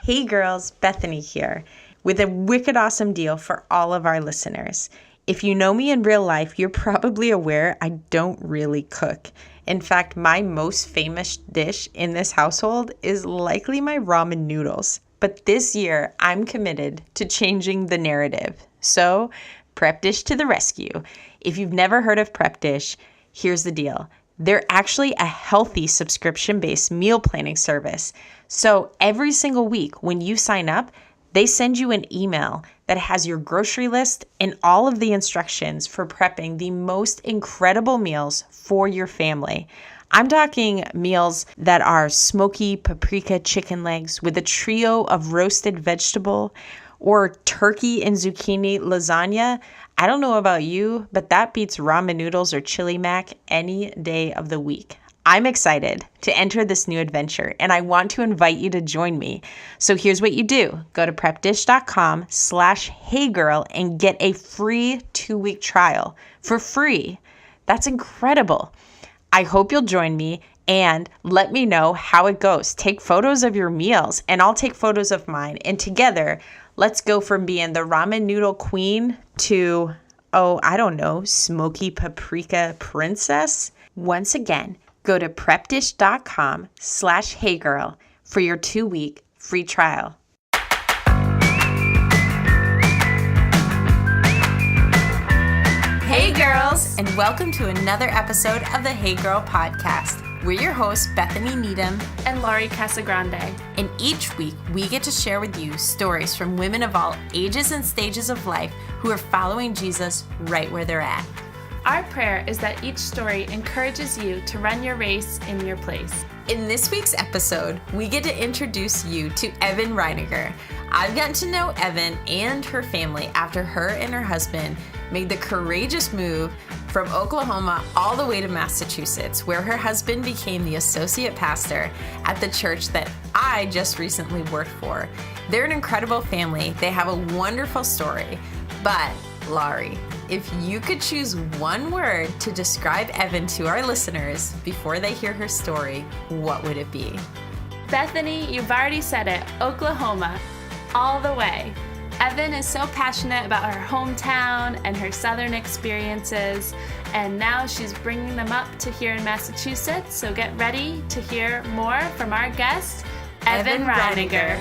Hey girls, Bethany here with a wicked awesome deal for all of our listeners. If you know me in real life, you're probably aware I don't really cook. In fact, my most famous dish in this household is likely my ramen noodles. But this year, I'm committed to changing the narrative. So, Prep Dish to the rescue. If you've never heard of Prep Dish, here's the deal. They're actually a healthy subscription-based meal planning service. So every single week when you sign up, they send you an email that has your grocery list and all of the instructions for prepping the most incredible meals for your family. I'm talking meals that are smoky paprika chicken legs with a trio of roasted vegetable or turkey and zucchini lasagna. I don't know about you, but that beats ramen noodles or chili mac any day of the week. I'm excited to enter this new adventure, and I want to invite you to join me. So here's what you do. Go to prepdish.com/heygirl and get a free 2-week trial for free. That's incredible. I hope you'll join me and let me know how it goes. Take photos of your meals, and I'll take photos of mine. And together, let's go from being the ramen noodle queen to, smoky paprika princess. Once again, go to prepdish.com/heygirl for your 2-week free trial. Hey girls, and welcome to another episode of the Hey Girl podcast. We're your hosts, Bethany Needham and Laurie Casagrande. And each week, we get to share with you stories from women of all ages and stages of life who are following Jesus right where they're at. Our prayer is that each story encourages you to run your race in your place. In this week's episode, we get to introduce you to Evan Reininger. I've gotten to know Evan and her family after her and her husband made the courageous move from Oklahoma all the way to Massachusetts, where her husband became the associate pastor at the church that I just recently worked for. They're an incredible family. They have a wonderful story. But, Laurie, if you could choose one word to describe Evan to our listeners before they hear her story, what would it be? Bethany, you've already said it. Oklahoma, all the way. Evan is so passionate about her hometown and her southern experiences, and now she's bringing them up to here in Massachusetts, so get ready to hear more from our guest, Evan Reininger.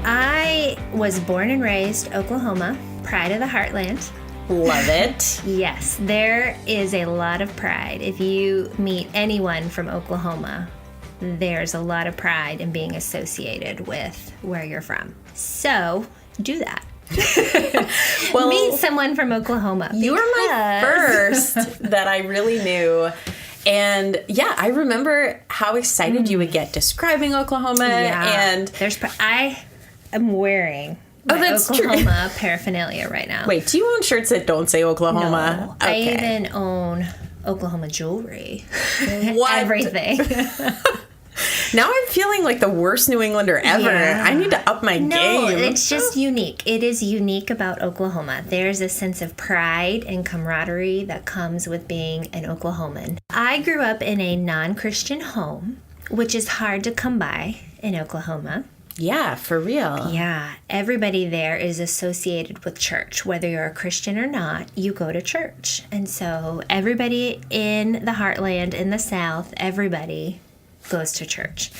I was born and raised Oklahoma, pride of the heartland. Love it. Yes, there is a lot of pride. If you meet anyone from Oklahoma, there's a lot of pride in being associated with where you're from. So, do that. Well, meet someone from Oklahoma. You were my first that I really knew. And yeah, I remember how excited you would get describing Oklahoma. Yeah. And I am wearing Oklahoma paraphernalia right now. Wait, do you own shirts that don't say Oklahoma? No, okay. I even own Oklahoma jewelry. What? Everything. Now I'm feeling like the worst New Englander ever. Yeah. I need to up my game. No, it's just unique. It is unique about Oklahoma. There's a sense of pride and camaraderie that comes with being an Oklahoman. I grew up in a non-Christian home, which is hard to come by in Oklahoma. Yeah, for real. Yeah, everybody there is associated with church. Whether you're a Christian or not, you go to church. And so everybody in the heartland, in the South, everybody goes to church.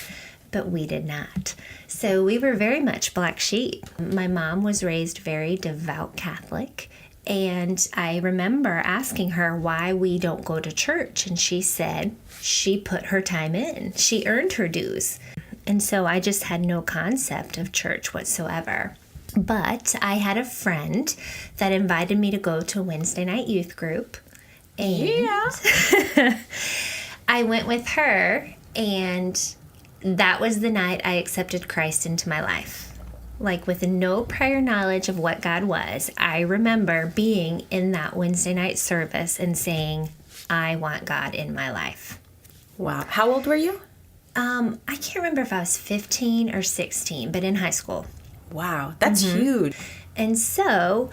But we did not. So we were very much black sheep. My mom was raised very devout Catholic. And I remember asking her why we don't go to church. And she said she put her time in. She earned her dues. And so I just had no concept of church whatsoever. But I had a friend that invited me to go to a Wednesday night youth group. And I went with her, and that was the night I accepted Christ into my life. Like, with no prior knowledge of what God was, I remember being in that Wednesday night service and saying, I want God in my life. Wow. How old were you? I can't remember if I was 15 or 16, but in high school. Wow, that's huge. And so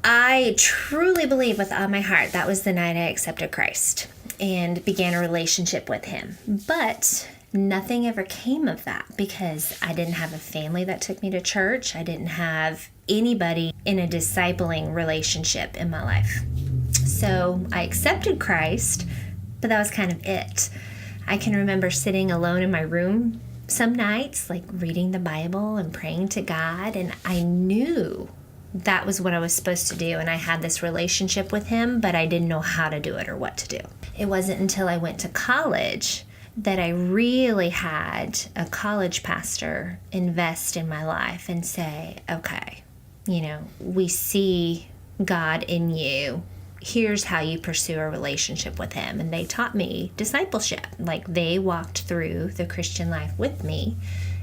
I truly believe with all my heart that was the night I accepted Christ. and began a relationship with him. But nothing ever came of that because I didn't have a family that took me to church. I didn't have anybody in a discipling relationship in my life. So I accepted Christ, but that was kind of it. I can remember sitting alone in my room some nights, like reading the Bible and praying to God, and I knew that was what I was supposed to do, and I had this relationship with him, but I didn't know how to do it or what to do. It wasn't until I went to college that I really had a college pastor invest in my life and say, okay, we see God in you. Here's how you pursue a relationship with him. And they taught me discipleship. Like, they walked through the Christian life with me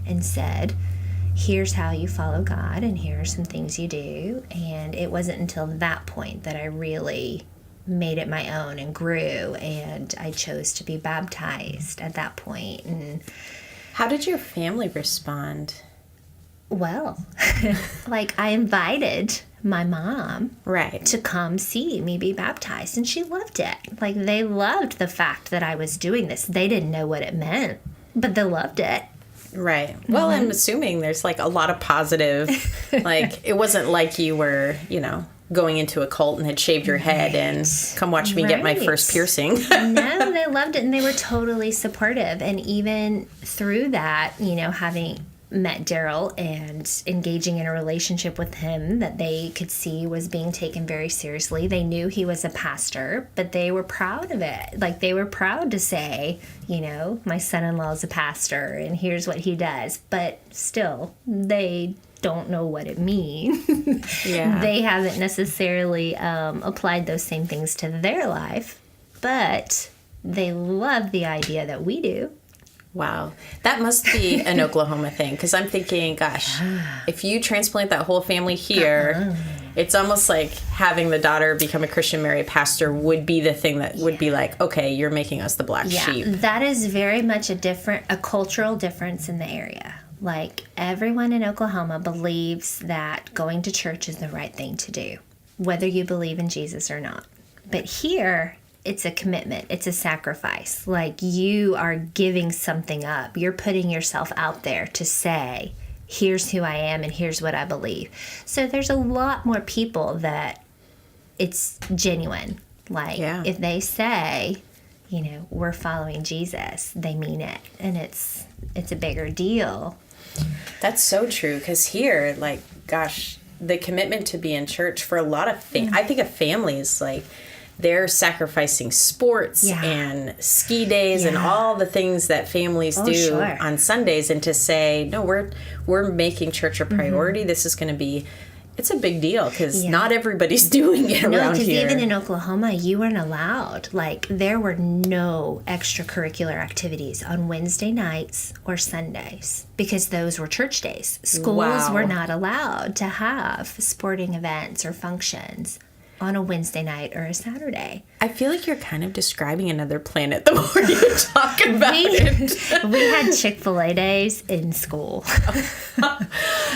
and said, here's how you follow God, and here are some things you do. And it wasn't until that point that I really made it my own and grew, and I chose to be baptized at that point. And how did your family respond? Well, like, I invited my mom right to come see me be baptized, and she loved it. Like, they loved the fact that I was doing this. They didn't know what it meant, but they loved it. Right. Well, I'm assuming there's like a lot of positive, like, it wasn't like you were, going into a cult and had shaved your head and come watch me get my first piercing. No, they loved it, and they were totally supportive. And even through that, having met Daryl and engaging in a relationship with him that they could see was being taken very seriously. They knew he was a pastor, but they were proud of it. Like, they were proud to say, my son-in-law is a pastor and here's what he does. But still, they don't know what it means. Yeah. They haven't necessarily applied those same things to their life, but they love the idea that we do. Wow. That must be an Oklahoma thing, because I'm thinking, gosh, if you transplant that whole family here, it's almost like having the daughter become a Christian, marry a pastor would be the thing that would be like, okay, you're making us the black sheep. That is very much a cultural difference in the area. Like, everyone in Oklahoma believes that going to church is the right thing to do, whether you believe in Jesus or not. But here, it's a commitment. It's a sacrifice. Like, you are giving something up. You're putting yourself out there to say, here's who I am and here's what I believe. So there's a lot more people that it's genuine. Like, if they say, we're following Jesus, they mean it. And it's a bigger deal. That's so true, because here, like, gosh, the commitment to be in church for a lot of I think of families, like, they're sacrificing sports and ski days and all the things that families do on Sundays, and to say, no, we're making church a priority. This is going to be, it's a big deal, because not everybody's doing it around here. No, because even in Oklahoma, you weren't allowed. Like, there were no extracurricular activities on Wednesday nights or Sundays, because those were church days. Schools were not allowed to have sporting events or functions on a Wednesday night or a Saturday. I feel like you're kind of describing another planet the more you talk about it. We had Chick-fil-A days in school,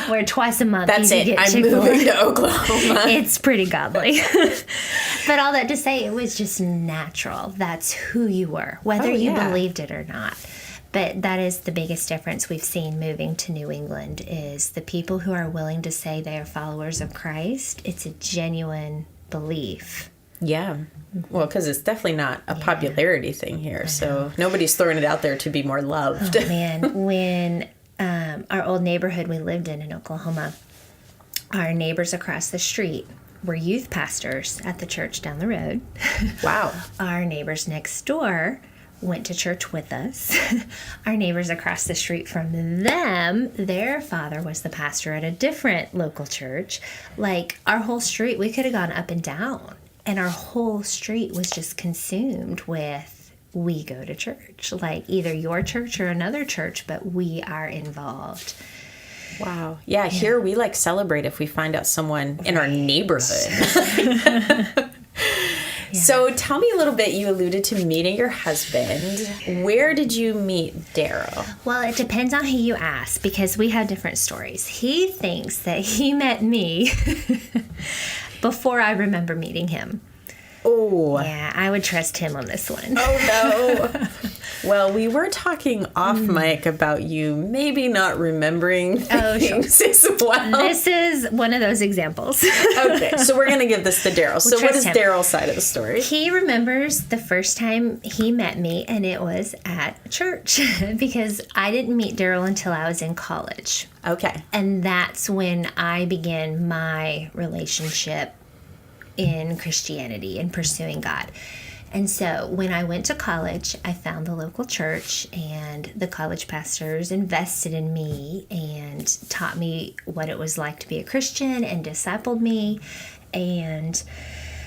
where twice a month That's you get I'm Chick-fil-A. moving to Oklahoma. It's pretty godly. But all that to say, it was just natural. That's who you were, whether you believed it or not. But that is the biggest difference we've seen moving to New England, is the people who are willing to say they are followers of Christ. It's a genuine belief. Yeah. Well, because it's definitely not a popularity thing here. So nobody's throwing it out there to be more loved. Oh, man. When our old neighborhood we lived in Oklahoma, our neighbors across the street were youth pastors at the church down the road. Wow. Our neighbors next door went to church with us. Our neighbors across the street from them, their father was the pastor at a different local church. Like, our whole street, we could have gone up and down, and our whole street was just consumed with, we go to church. Like, either your church or another church, but we are involved. Wow. Yeah, here we like celebrate if we find out someone in our neighborhood. So tell me a little bit, you alluded to meeting your husband. Where did you meet Daryl? Well, it depends on who you ask, because we have different stories. He thinks that he met me before I remember meeting him. Oh. Yeah, I would trust him on this one. Oh, no. Well, we were talking off mic about you maybe not remembering things as well. This is one of those examples. Okay, so we're going to give this to Daryl. So what is him. Daryl's side of the story? He remembers the first time he met me, and it was at church because I didn't meet Daryl until I was in college. Okay. And that's when I began my relationship in Christianity and pursuing God. And so when I went to college, I found the local church, and the college pastors invested in me and taught me what it was like to be a Christian and discipled me. And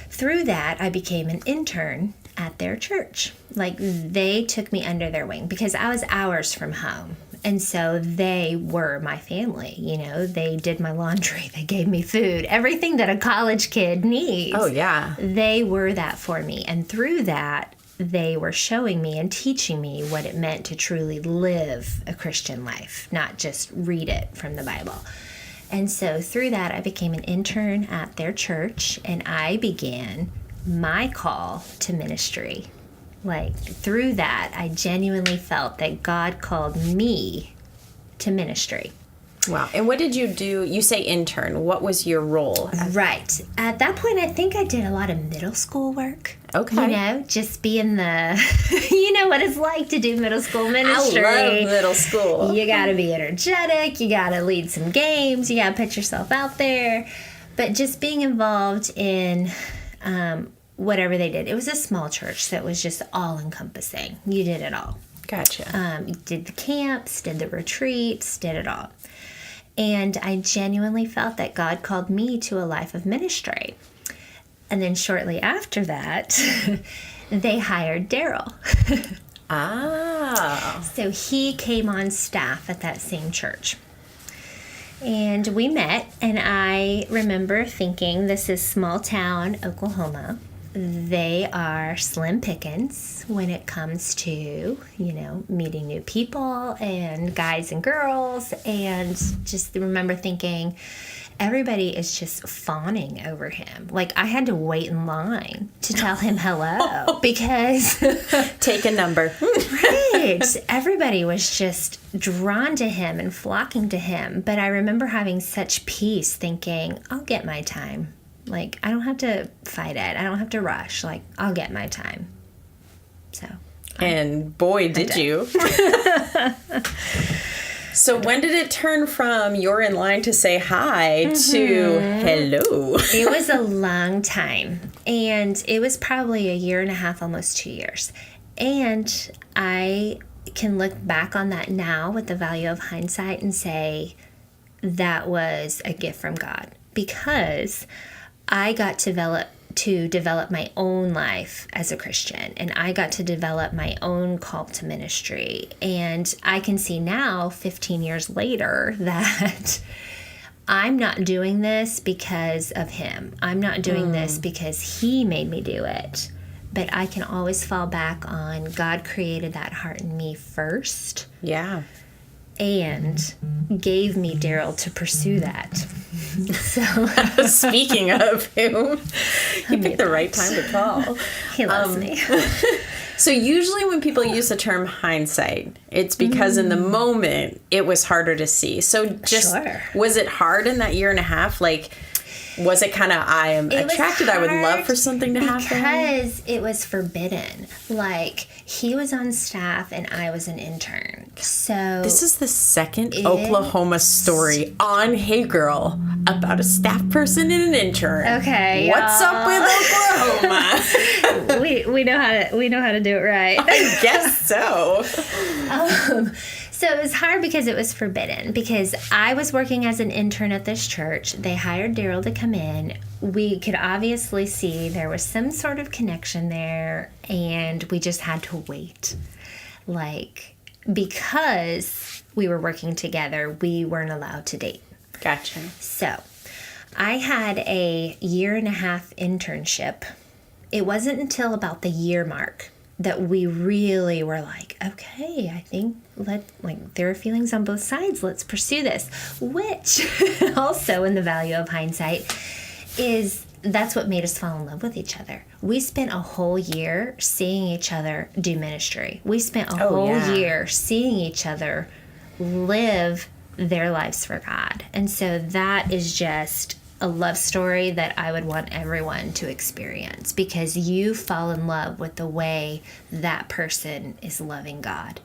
through that, I became an intern at their church. Like, they took me under their wing because I was hours from home. And so they were my family, you know. They did my laundry. They gave me food. Everything that a college kid needs. Oh, yeah. They were that for me. And through that, they were showing me and teaching me what it meant to truly live a Christian life, not just read it from the Bible. And so through that, I became an intern at their church, and I began my call to ministry. Like, through that, I genuinely felt that God called me to ministry. Wow. And what did you do? You say intern. What was your role? Right. At that point, I think I did a lot of middle school work. Okay. You know, just being the, you know what it's like to do middle school ministry. I love middle school. You got to be energetic. You got to lead some games. You got to put yourself out there. But just being involved in whatever they did. It was a small church, so it was just all-encompassing. You did it all. Gotcha. You did the camps, did the retreats, did it all. And I genuinely felt that God called me to a life of ministry. And then shortly after that, they hired Daryl. Ah. So he came on staff at that same church. And we met, and I remember thinking, this is small town Oklahoma. They are slim pickings when it comes to, you know, meeting new people and guys and girls. And just remember thinking, everybody is just fawning over him. Like, I had to wait in line to tell him hello because... Take a number. Right. Everybody was just drawn to him and flocking to him. But I remember having such peace thinking, I'll get my time. Like, I don't have to fight it. I don't have to rush. Like, I'll get my time. So. And boy, did you. So when did it turn from you're in line to say hi to hello? It was a long time. And it was probably 1.5 years, almost 2 years. And I can look back on that now with the value of hindsight and say that was a gift from God. Because I got to develop my own life as a Christian, and I got to develop my own call to ministry. And I can see now, 15 years later, that I'm not doing this because of him. I'm not doing this because he made me do it. But I can always fall back on God created that heart in me first. Yeah. And gave me Daryl to pursue that. So speaking of him, he picked the right time to call. He loves me. So usually when people use the term hindsight, it's because in the moment it was harder to see. So just was it hard in that 1.5 years? Like, was it kind of, I am attracted, I would love for something to happen? Because it was forbidden. Like, he was on staff and I was an intern. So this is the second Oklahoma story on Hey Girl about a staff person and an intern. Okay, what's up with Oklahoma? we know how to do it right. I guess so. So it was hard because it was forbidden, because I was working as an intern at this church. They hired Daryl to come in. We could obviously see there was some sort of connection there, and we just had to wait. Like, because we were working together, we weren't allowed to date. Gotcha. So I had a 1.5 year internship. It wasn't until about the year mark that we really were like, okay, I think there are feelings on both sides. Let's pursue this. Which also, in the value of hindsight, is that's what made us fall in love with each other. We spent a whole year seeing each other do ministry. We spent a whole year seeing each other live their lives for God. And so that is just a love story that I would want everyone to experience, because you fall in love with the way that person is loving God.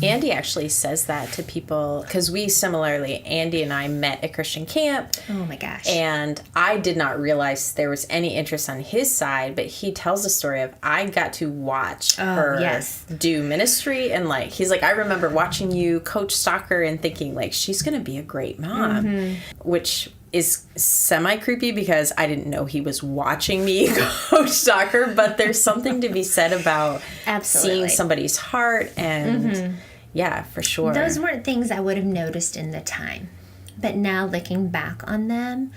Andy actually says that to people, because Andy and I met at Christian camp. Oh my gosh. And I did not realize there was any interest on his side, but he tells the story of, I got to watch her do ministry. And like, he's like, I remember watching you coach soccer and thinking like, she's going to be a great mom, which is semi-creepy because I didn't know he was watching me coach soccer, but there's something to be said about seeing somebody's heart and yeah, for sure. Those weren't things I would have noticed in the time, but now looking back on them,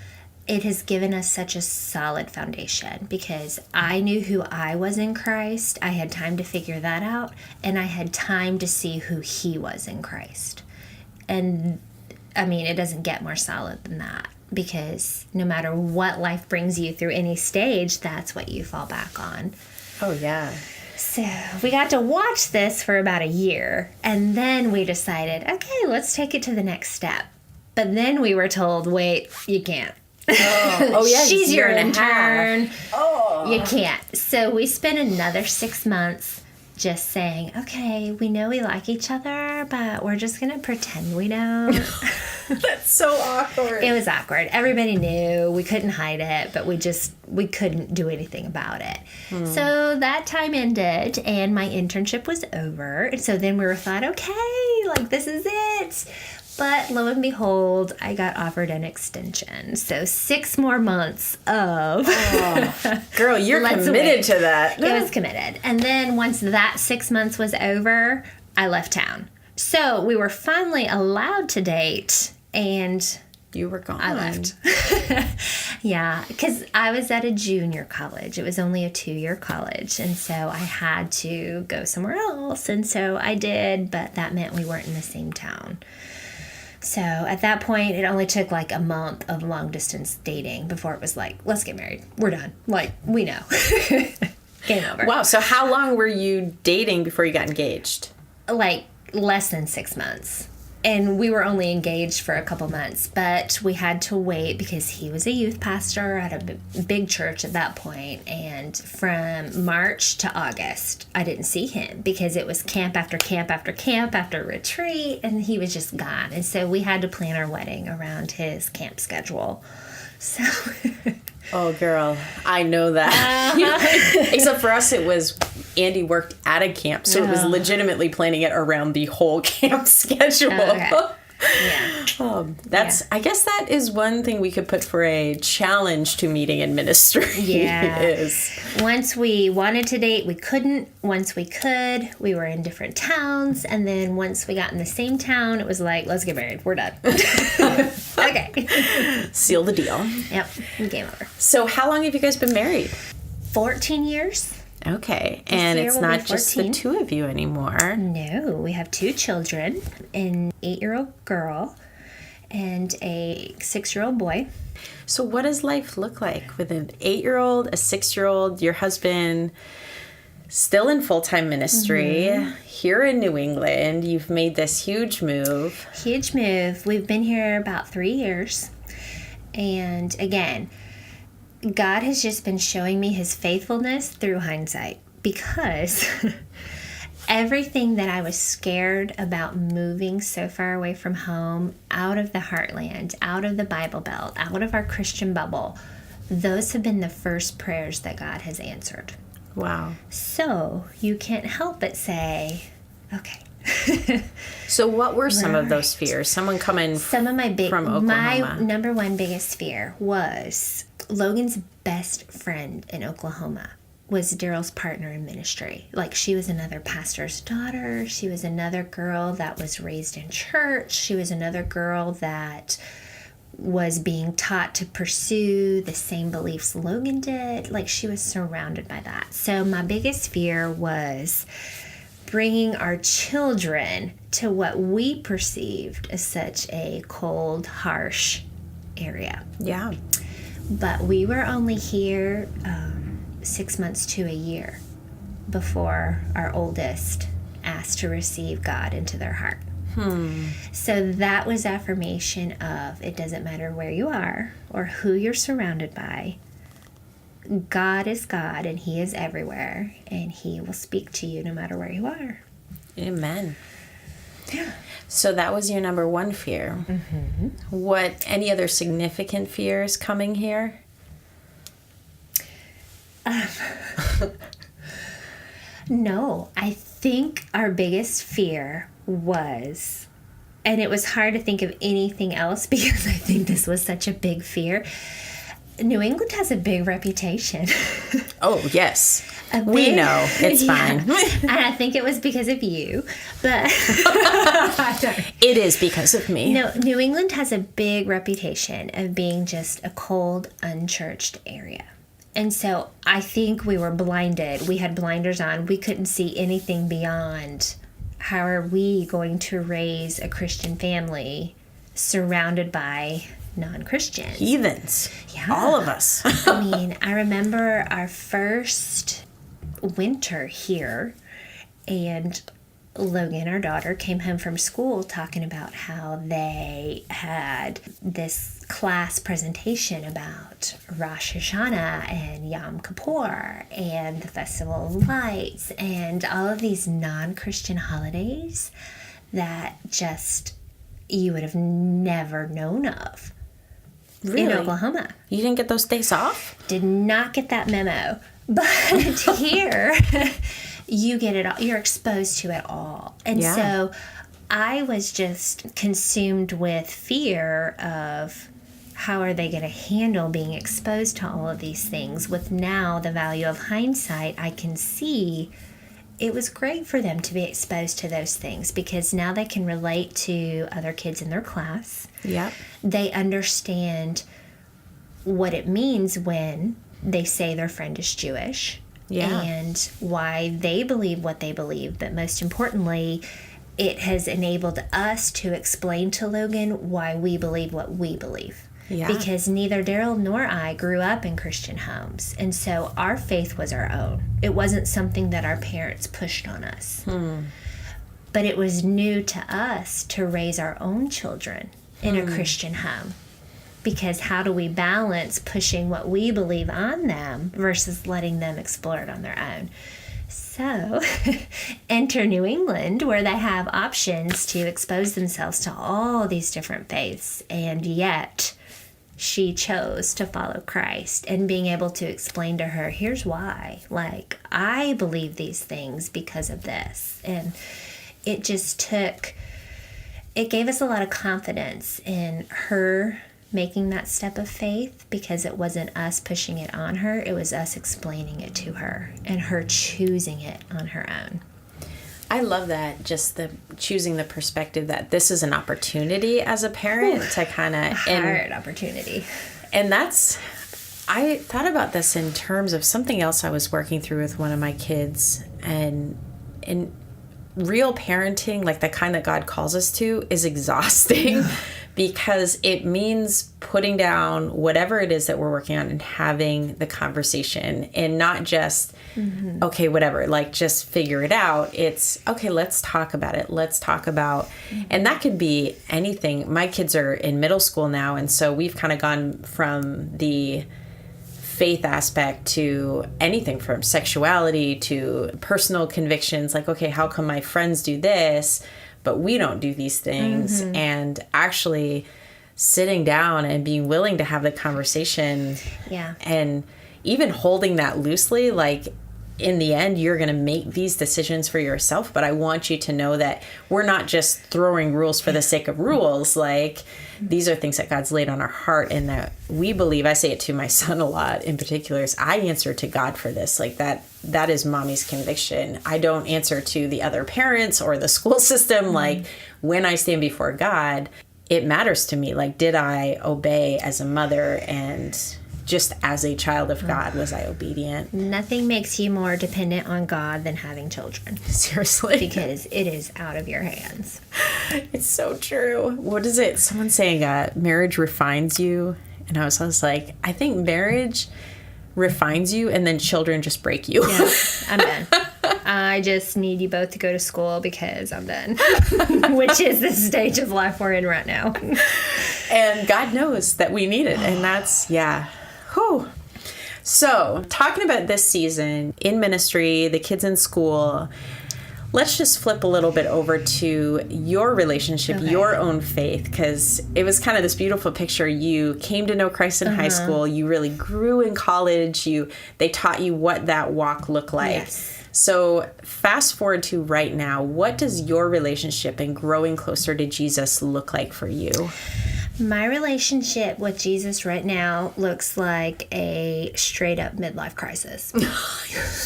it has given us such a solid foundation, because I knew who I was in Christ. I had time to figure that out, and I had time to see who he was in Christ. And I mean, it doesn't get more solid than that, because no matter what life brings you through any stage, that's what you fall back on. Oh, yeah. So we got to watch this for about a year, and then we decided, okay, let's take it to the next step. But then we were told, wait, you can't. Oh yeah, she's your intern. Oh. You can't. So we spent another 6 months just saying, okay, we know we like each other, but we're just going to pretend we don't. That's so awkward. It was awkward. Everybody knew. We couldn't hide it, but we couldn't do anything about it. So that time ended, and my internship was over. And so then we thought, okay, like this is it. But lo and behold, I got offered an extension. So 6 more months of... Oh, girl, you're committed to that. It was committed. And then once that 6 months was over, I left town. So we were finally allowed to date, and... You were gone. I left. Yeah, because I was at a junior college. It was only a 2-year college, and so I had to go somewhere else. And so I did, but that meant we weren't in the same town. So at that point, it only took like a month of long distance dating before it was like, let's get married. We're done. Like, we know. Game over. Wow. So how long were you dating before you got engaged? Like less than 6 months. And we were only engaged for a couple months, but we had to wait because he was a youth pastor at a big church at that point. And from March to August, I didn't see him because it was camp after camp after camp after retreat, and he was just gone. And so we had to plan our wedding around his camp schedule. So... Oh, girl, I know that. Except for us, it was Andy worked at a camp, so it was legitimately planning it around the whole camp schedule. Okay. Yeah. I guess that is one thing we could put for a challenge to meeting in ministry. Yeah. Is. Once we wanted to date, we couldn't. Once we could, we were in different towns. And then once we got in the same town, it was like, let's get married. We're done. Okay. Seal the deal. Yep. Game over. So how long have you guys been married? 14 years. Okay. And it's not just the two of you anymore. No, we have 2 children, an 8-year-old girl and a 6-year-old boy. So what does life look like with an 8-year-old, a 6-year-old, your husband still in full-time ministry, here in New England? You've made this huge move. Huge move. We've been here about 3 years. And again, God has just been showing me his faithfulness through hindsight, because everything that I was scared about moving so far away from home, out of the heartland, out of the Bible Belt, out of our Christian bubble, those have been the first prayers that God has answered. Wow. So you can't help but say, okay. So what were some of those fears? Someone coming from Oklahoma? My number one biggest fear was Logan's best friend in Oklahoma was Daryl's partner in ministry. Like, she was another pastor's daughter. She was another girl that was raised in church. She was another girl that was being taught to pursue the same beliefs Logan did. Like, she was surrounded by that. So my biggest fear was bringing our children to what we perceived as such a cold, harsh area. Yeah. But we were only here 6 months to a year before our oldest asked to receive God into their heart. So that was affirmation of, it doesn't matter where you are or who you're surrounded by. God is God, and He is everywhere, and He will speak to you no matter where you are. Amen. Yeah. So that was your number one fear. Mm-hmm. Any other significant fears coming here? No, I think our biggest fear was, and it was hard to think of anything else because I think this was such a big fear. New England has a big reputation. Oh, yes. We know. It's fine. And I think it was because of you, but it is because of me. No, New England has a big reputation of being just a cold, unchurched area. And so I think we were blinded. We had blinders on. We couldn't see anything beyond, how are we going to raise a Christian family surrounded by non-Christians? Heathens. Yeah. All of us. I mean, I remember our first winter here, and Logan, our daughter, came home from school talking about how they had this class presentation about Rosh Hashanah and Yom Kippur and the Festival of Lights and all of these non-Christian holidays that just you would have never known of. Really? In Oklahoma. You didn't get those days off? Did not get that memo. But here, you get it all. You're exposed to it all. And so I was just consumed with fear of how are they going to handle being exposed to all of these things. With now the value of hindsight, I can see it was great for them to be exposed to those things because now they can relate to other kids in their class. Yeah. They understand what it means when they say their friend is Jewish. Yeah. And why they believe what they believe. But most importantly, it has enabled us to explain to Logan why we believe what we believe. Yeah. Because neither Daryl nor I grew up in Christian homes. And so our faith was our own. It wasn't something that our parents pushed on us. But it was new to us to raise our own children in a Christian home. Because how do we balance pushing what we believe on them versus letting them explore it on their own? So, enter New England, where they have options to expose themselves to all these different faiths, and yet she chose to follow Christ, and being able to explain to her, here's why. Like, I believe these things because of this. And it just it gave us a lot of confidence in her making that step of faith, because it wasn't us pushing it on her, it was us explaining it to her and her choosing it on her own. I love that, just the choosing the perspective that this is an opportunity as a parent to kind of hard opportunity. And I thought about this in terms of something else I was working through with one of my kids, and in real parenting, like the kind that God calls us to, is exhausting. Because it means putting down whatever it is that we're working on and having the conversation, and not just, okay, whatever, like just figure it out. It's, okay, let's talk about it. Let's talk about, and that could be anything. My kids are in middle school now, and so we've kind of gone from the faith aspect to anything from sexuality to personal convictions. Like, okay, how come my friends do this, but we don't do these things? And actually sitting down and being willing to have the conversation, and even holding that loosely, like, in the end, you're going to make these decisions for yourself, but I want you to know that we're not just throwing rules for the sake of rules. Like, these are things that God's laid on our heart, and that we believe. I say it to my son a lot in particular, is I answer to God for this. Like, that is mommy's conviction. I don't answer to the other parents or the school system. Like, when I stand before God, it matters to me. Like, did I obey as a mother, and just as a child of God, was I obedient? Nothing makes you more dependent on God than having children. Seriously. Because it is out of your hands. It's so true. What is it? Someone's saying marriage refines you And I was like, I think marriage refines you and then children just break you. Yeah, I'm done. I just need you both to go to school because I'm done. Which is the stage of life we're in right now. And God knows that we need it. And that's, yeah. Whew. So, talking about this season in ministry, the kids in school, let's just flip a little bit over to your relationship, your own faith, because it was kind of this beautiful picture. You came to know Christ in high school. You really grew in college. They taught you what that walk looked like. Yes. So fast forward to right now, what does your relationship and growing closer to Jesus look like for you? My relationship with Jesus right now looks like a straight up midlife crisis.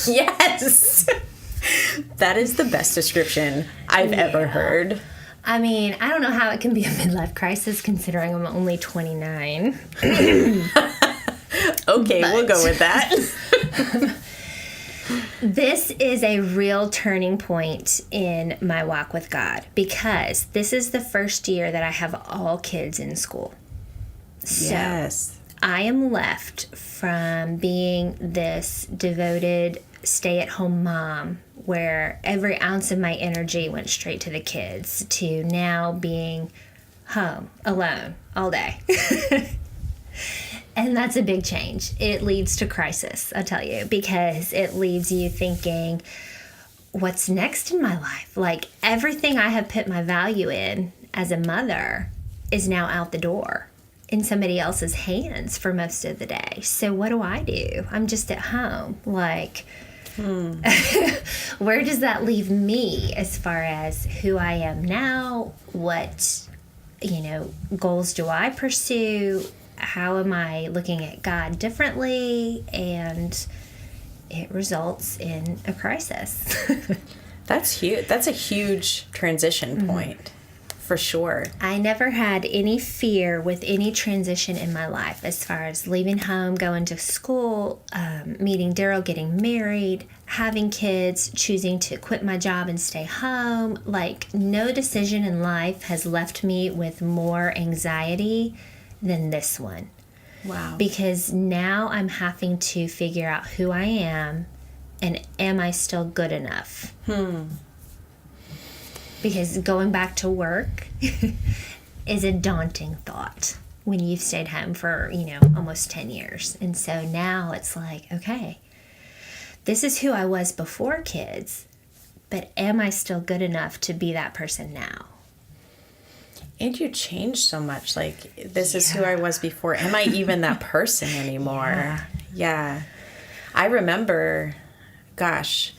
Yes. That is the best description I've ever heard. I mean, I don't know how it can be a midlife crisis considering I'm only 29. Okay, we'll go with that. This is a real turning point in my walk with God because this is the first year that I have all kids in school. Yes. So I am left from being this devoted stay-at-home mom where every ounce of my energy went straight to the kids to now being home alone all day. And that's a big change. It leads to crisis, I'll tell you, because it leaves you thinking, what's next in my life? Like, everything I have put my value in as a mother is now out the door in somebody else's hands for most of the day. So what do? I'm just at home. Like, where does that leave me as far as who I am now? What, goals do I pursue? How am I looking at God differently? And it results in a crisis. That's huge. That's a huge transition point, for sure. I never had any fear with any transition in my life as far as leaving home, going to school, meeting Daryl, getting married, having kids, choosing to quit my job and stay home. Like, no decision in life has left me with more anxiety than this one. Wow. Because now I'm having to figure out who I am and am I still good enough? Because going back to work is a daunting thought when you've stayed home for, almost 10 years. And so now it's like, okay, this is who I was before kids, but am I still good enough to be that person now? And you changed so much. Like, this is who I was before. Am I even that person anymore? Yeah. I remember, gosh,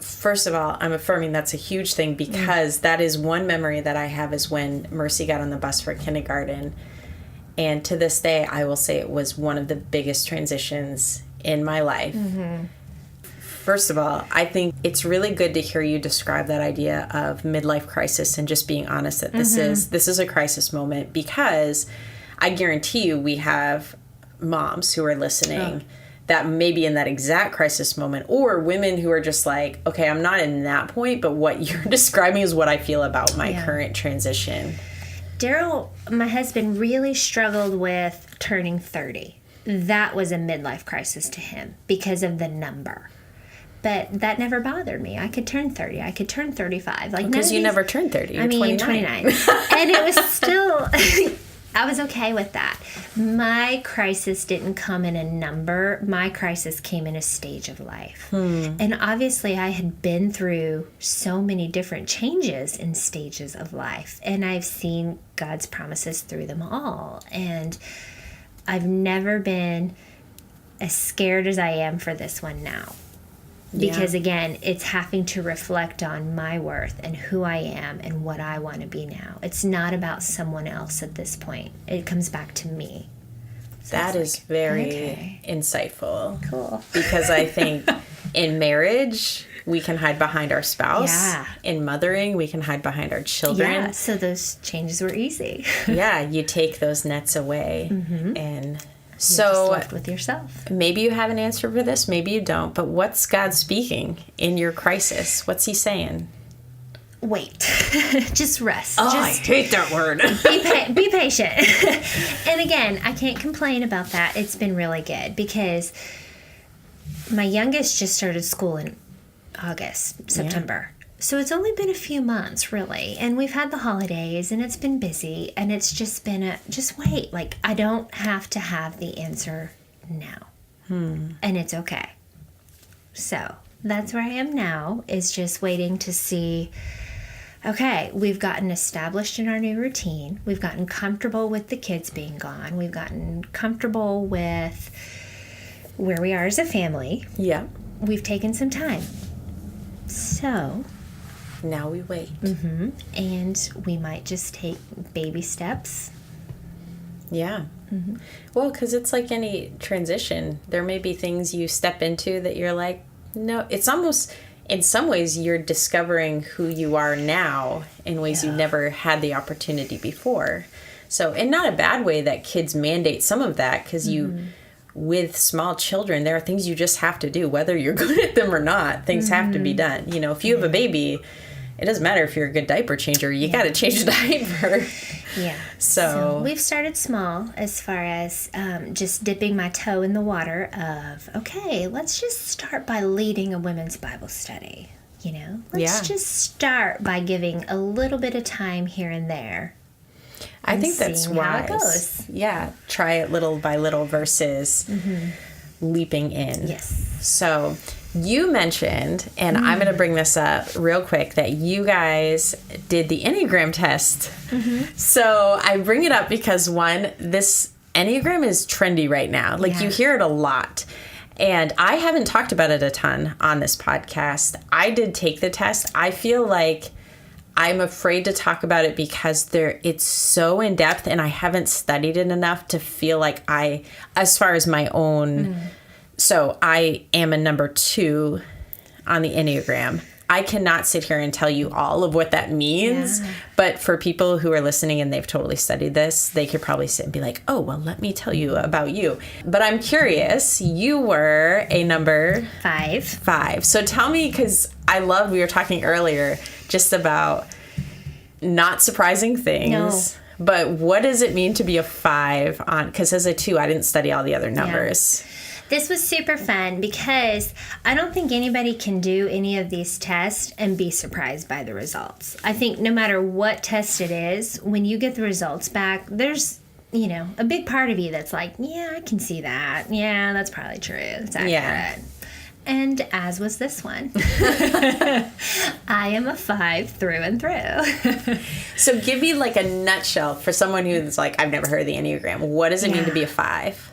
first of all, I'm affirming that's a huge thing because that is one memory that I have is when Mercy got on the bus for kindergarten. And to this day, I will say it was one of the biggest transitions in my life. First of all, I think it's really good to hear you describe that idea of midlife crisis and just being honest that this is a crisis moment, because I guarantee you we have moms who are listening that may be in that exact crisis moment, or women who are just like, okay, I'm not in that point, but what you're describing is what I feel about my current transition. Daryl, my husband, really struggled with turning 30. That was a midlife crisis to him because of the number. But that never bothered me. I could turn 30. I could turn 35. Like, because you never turned 30. You're 29. And it was still, I was okay with that. My crisis didn't come in a number. My crisis came in a stage of life. And obviously I had been through so many different changes in stages of life. And I've seen God's promises through them all. And I've never been as scared as I am for this one now. Because, again, it's having to reflect on my worth and who I am and what I want to be now. It's not about someone else at this point. It comes back to me. So that is like, very insightful. Cool. Because I think in marriage, we can hide behind our spouse. Yeah. In mothering, we can hide behind our children. Yeah, so those changes were easy. Yeah, you take those nets away and... You're just left with yourself. Maybe you have an answer for this, maybe you don't, but what's God speaking in your crisis? What's he saying? wait. Just rest. Oh, I hate that word. Be patient. And again, I can't complain about that. It's been really good because my youngest just started school in September. Yeah. So it's only been a few months, really. And we've had the holidays, and it's been busy, and it's just been just wait. Like, I don't have to have the answer now. And it's okay. So that's where I am now, is just waiting to see, okay, we've gotten established in our new routine. We've gotten comfortable with the kids being gone. We've gotten comfortable with where we are as a family. Yeah. We've taken some time. So now we wait. And we might just take baby steps. Yeah. Well, because it's like any transition. There may be things you step into that you're like, no, it's almost, in some ways, you're discovering who you are now in ways you never had the opportunity before. So, and not a bad way that kids mandate some of that, because with small children, there are things you just have to do, whether you're good at them or not. Things have to be done. You know, if you have a baby, it doesn't matter if you're a good diaper changer. You got to change the diaper. Yeah. So we've started small as far as just dipping my toe in the water of, okay, let's just start by leading a women's Bible study. You know, let's just start by giving a little bit of time here and there. I think that's wise. How it goes. Yeah. Try it little by little versus leaping in. Yes. So you mentioned, and I'm going to bring this up real quick, that you guys did the Enneagram test. So I bring it up because, one, this Enneagram is trendy right now. Like, you hear it a lot. And I haven't talked about it a ton on this podcast. I did take the test. I feel like I'm afraid to talk about it because it's so in depth, and I haven't studied it enough to feel like as far as my own... So I am a number 2 on the Enneagram. I cannot sit here and tell you all of what that means. But for people who are listening and they've totally studied this, they could probably sit and be like, oh, well, let me tell you about you. But I'm curious, you were a number 5. So tell me, because we were talking earlier just about not surprising things. No. But what does it mean to be a 5 on? Because as a 2, I didn't study all the other numbers. This was super fun because I don't think anybody can do any of these tests and be surprised by the results. I think no matter what test it is, when you get the results back, there's, a big part of you that's like, yeah, I can see that. Yeah, that's probably true. It's accurate. Yeah. And as was this one. I am a 5 through and through. So give me like a nutshell for someone who's like, I've never heard of the Enneagram. What does it mean to be a 5?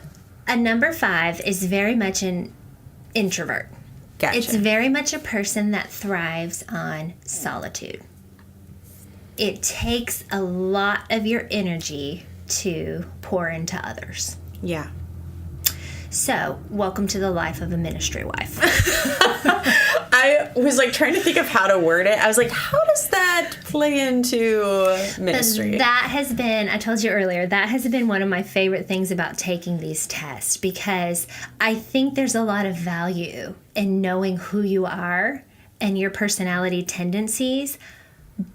A number 5 is very much an introvert. Gotcha. It's very much a person that thrives on solitude. It takes a lot of your energy to pour into others. Yeah. So, welcome to the life of a ministry wife. I was like trying to think of how to word it. I was like, how does that play into ministry? That has been, I told you earlier, that has been one of my favorite things about taking these tests, because I think there's a lot of value in knowing who you are and your personality tendencies,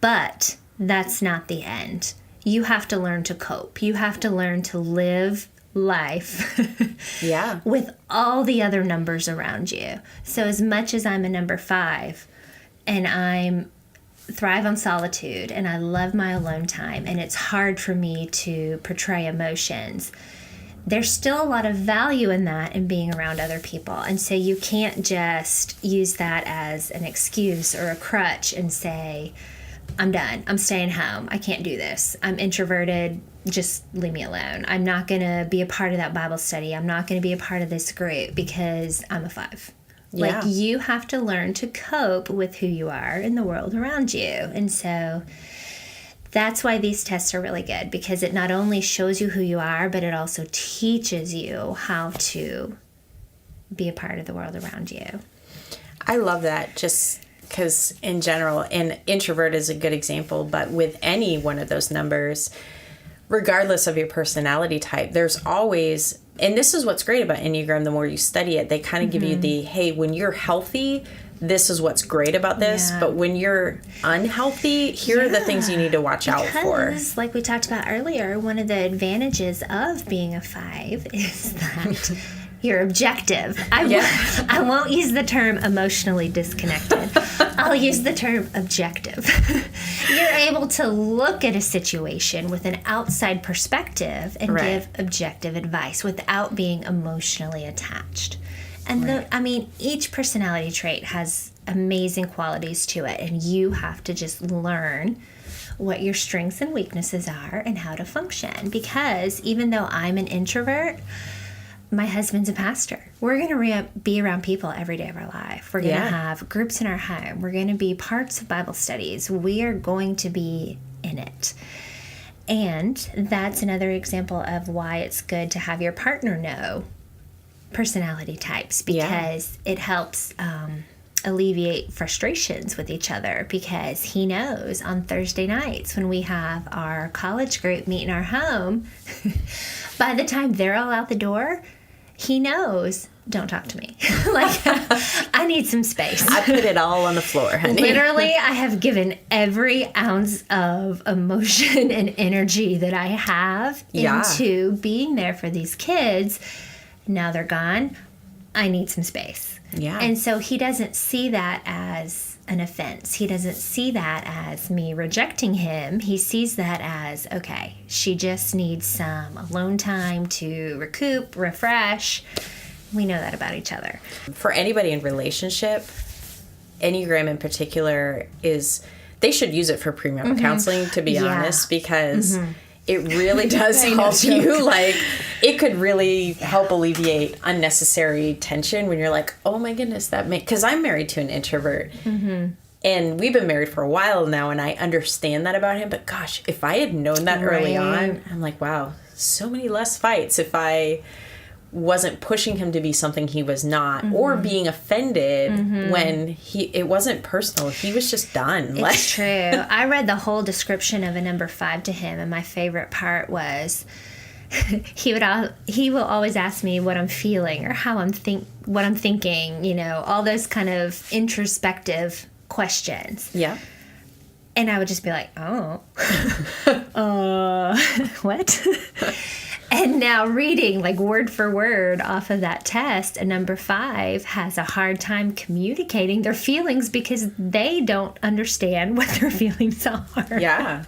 but that's not the end. You have to learn to cope. You have to learn to live life with all the other numbers around you. So as much as I'm a number 5 and I thrive on solitude and I love my alone time and it's hard for me to portray emotions, there's still a lot of value in that and being around other people. And so you can't just use that as an excuse or a crutch and say, I'm done. I'm staying home. I can't do this. I'm introverted. Just leave me alone. I'm not going to be a part of that Bible study. I'm not going to be a part of this group because I'm a 5. Yeah. Like, you have to learn to cope with who you are in the world around you. And so that's why these tests are really good, because it not only shows you who you are, but it also teaches you how to be a part of the world around you. I love that, just because in general, and introvert is a good example, but with any one of those numbers, regardless of your personality type, there's always, and this is what's great about Enneagram, the more you study it, they kind of give you the, hey, when you're healthy, this is what's great about this, but when you're unhealthy, here are the things you need to watch out for. Like we talked about earlier, one of the advantages of being a 5 is that you're objective. I won't use the term emotionally disconnected. I'll use the term objective. You're able to look at a situation with an outside perspective and give objective advice without being emotionally attached. And each personality trait has amazing qualities to it, and you have to just learn what your strengths and weaknesses are and how to function. Because even though I'm an introvert, my husband's a pastor. We're going to be around people every day of our life. We're going to have groups in our home. We're going to be parts of Bible studies. We are going to be in it. And that's another example of why it's good to have your partner know personality types, because it helps alleviate frustrations with each other, because he knows on Thursday nights when we have our college group meet in our home, by the time they're all out the door, he knows, don't talk to me. Like, I need some space. I put it all on the floor, honey. Literally, I have given every ounce of emotion and energy that I have into being there for these kids. Now they're gone. I need some space. Yeah. And so he doesn't see that as an offense. He doesn't see that as me rejecting him. He sees that as, okay, she just needs some alone time to recoup, refresh. We know that about each other. For anybody in relationship, Enneagram in particular they should use it for premarital counseling, to be honest, because it really does help you. Like, it could really help alleviate unnecessary tension when you're like, oh my goodness, because I'm married to an introvert. And we've been married for a while now, and I understand that about him. But gosh, if I had known that early on, I'm like, wow, so many less fights if I wasn't pushing him to be something he was not, or being offended when it wasn't personal. He was just done. It's true. I read the whole description of a number 5 to him, and my favorite part was he will always ask me what I'm feeling or what I'm thinking, all those kind of introspective questions. Yeah. And I would just be like, oh, what? And now reading, like, word for word off of that test, a number 5 has a hard time communicating their feelings because they don't understand what their feelings are. Yeah.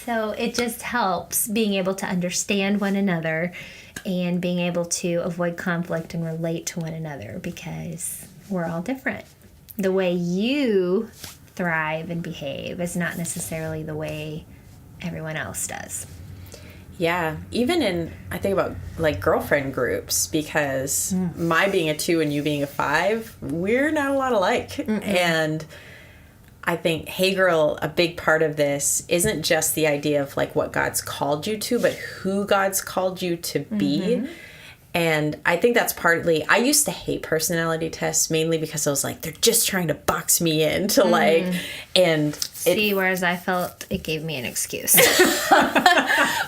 So it just helps being able to understand one another and being able to avoid conflict and relate to one another, because we're all different. The way you thrive and behave is not necessarily the way everyone else does. Yeah, even I think about like girlfriend groups, because my being a 2 and you being a 5, we're not a lot alike. And I think, hey girl, a big part of this isn't just the idea of like what God's called you to, but who God's called you to be. And I think that's partly, I used to hate personality tests mainly because I was like, they're just trying to box me into like, and whereas I felt it gave me an excuse.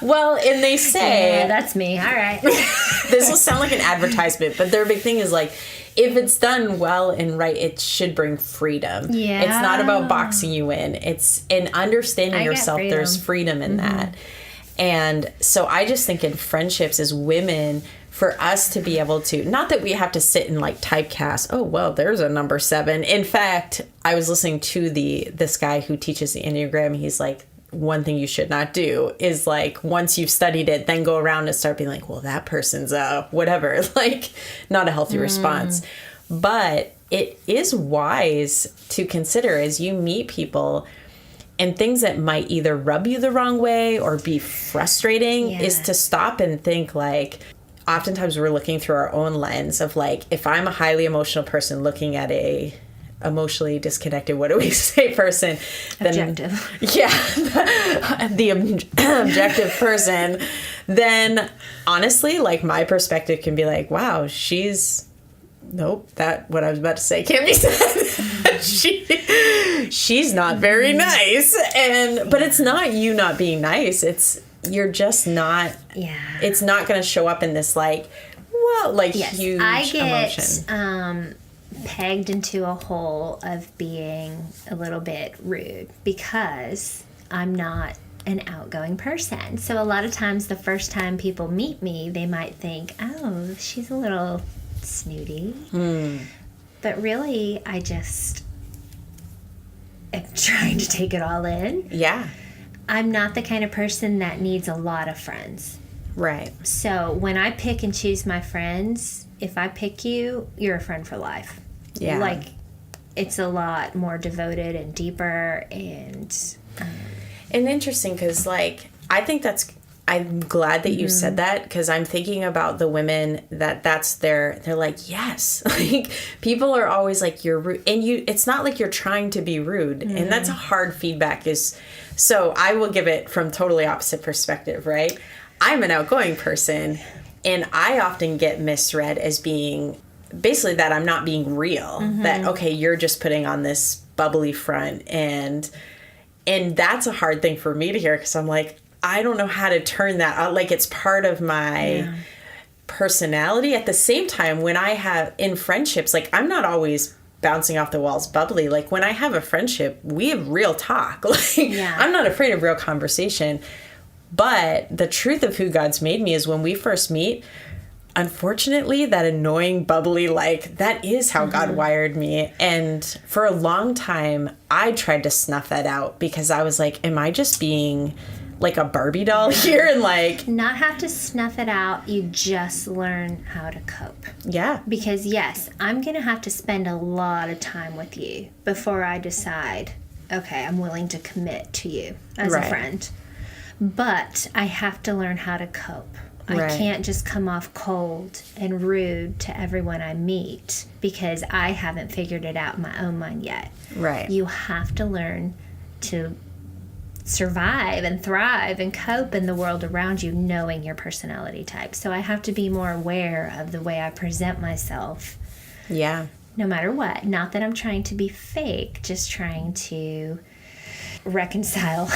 Well, and they say, yeah, that's me. All right. This will sound like an advertisement, but their big thing is like, if it's done well and right, it should bring freedom. Yeah. It's not about boxing you in. It's in understanding yourself. There's freedom in that. And so I just think in friendships as women, for us to be able to, not that we have to sit and like typecast, oh, well, there's a number 7. In fact, I was listening to this guy who teaches the Enneagram. He's like, one thing you should not do is like, once you've studied it, then go around and start being like, well, that person's whatever, like not a healthy response. But it is wise to consider as you meet people, and things that might either rub you the wrong way or be frustrating, is to stop and think like, oftentimes we're looking through our own lens of like, if I'm a highly emotional person looking at a emotionally disconnected, what do we say, person? Objective. Yeah. The objective person. Then honestly, like my perspective can be like, wow, nope, what I was about to say can't be said. She's not very nice. But it's not you not being nice. You're just not, it's not going to show up in this like, well, like huge emotion. pegged into a hole of being a little bit rude because I'm not an outgoing person. So a lot of times the first time people meet me, they might think, oh, she's a little snooty. But really, I just am trying to take it all in. Yeah. I'm not the kind of person that needs a lot of friends. Right. So when I pick and choose my friends, if I pick you, you're a friend for life. Yeah. Like, it's a lot more devoted and deeper and interesting because, like, I think I'm glad that you said that because I'm thinking about the women they're like, yes. Like, people are always like, you're rude. And it's not like you're trying to be rude. And that's a hard feedback so I will give it from totally opposite perspective, right? I'm an outgoing person and I often get misread as being basically that I'm not being real. That, okay, you're just putting on this bubbly front and that's a hard thing for me to hear because I'm like, I don't know how to turn that out. Like, it's part of my personality. At the same time, when I have in friendships, like, I'm not always bouncing off the walls bubbly. Like, when I have a friendship, we have real talk. Like, I'm not afraid of real conversation. But the truth of who God's made me is when we first meet, unfortunately, that annoying, bubbly, like, that is how God wired me. And for a long time, I tried to snuff that out because I was like, am I just being like a Barbie doll here? And like, not have to snuff it out. You just learn how to cope. Yeah. Because yes, I'm going to have to spend a lot of time with you before I decide, okay, I'm willing to commit to you as a friend. But I have to learn how to cope. I can't just come off cold and rude to everyone I meet because I haven't figured it out in my own mind yet. Right. You have to learn to survive and thrive and cope in the world around you knowing your personality type. So I have to be more aware of the way I present myself. Yeah. No matter what. Not that I'm trying to be fake, just trying to reconcile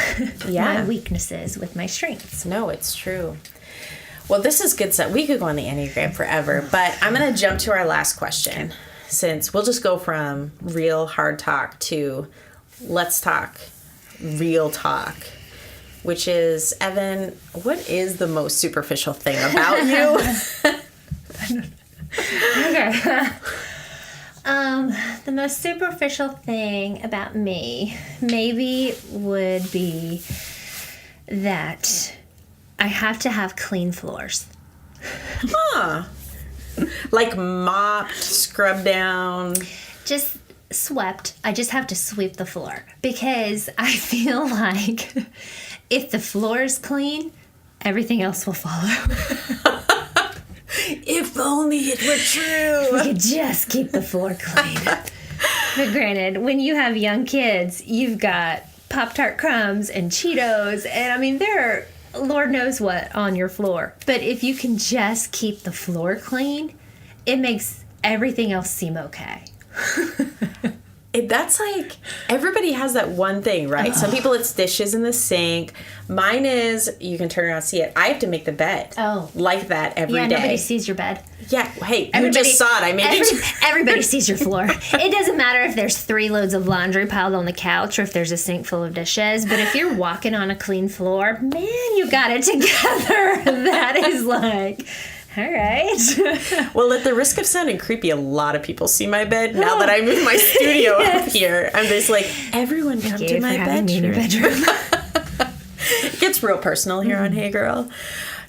my weaknesses with my strengths. No, it's true. Well, this is good stuff. We could go on the Enneagram forever, but I'm going to jump to our last question since we'll just go from real hard talk to let's talk real talk, which is, Evan, what is the most superficial thing about you? Okay. The most superficial thing about me maybe would be that I have to have clean floors. Huh. Like mopped, scrubbed down. Just swept. I just have to sweep the floor because I feel like if the floor is clean, everything else will follow. If only it were true. We could just keep the floor clean. But granted, when you have young kids, you've got Pop-Tart crumbs and Cheetos, and I mean, there are Lord knows what on your floor. But if you can just keep the floor clean, it makes everything else seem okay. That's like, everybody has that one thing, right? Some people, it's dishes in the sink. Mine is, you can turn around and see it, I have to make the bed. Like that every day. Yeah, nobody sees your bed. Yeah, hey, you just saw it. I made it. Everybody sees your floor. It doesn't matter if there's 3 loads of laundry piled on the couch or if there's a sink full of dishes. But if you're walking on a clean floor, man, you got it together. That is like... All right. Well, at the risk of sounding creepy, a lot of people see my bed now that I moved my studio up here. I'm just like, everyone come to my bedroom. It gets real personal here on Hey Girl.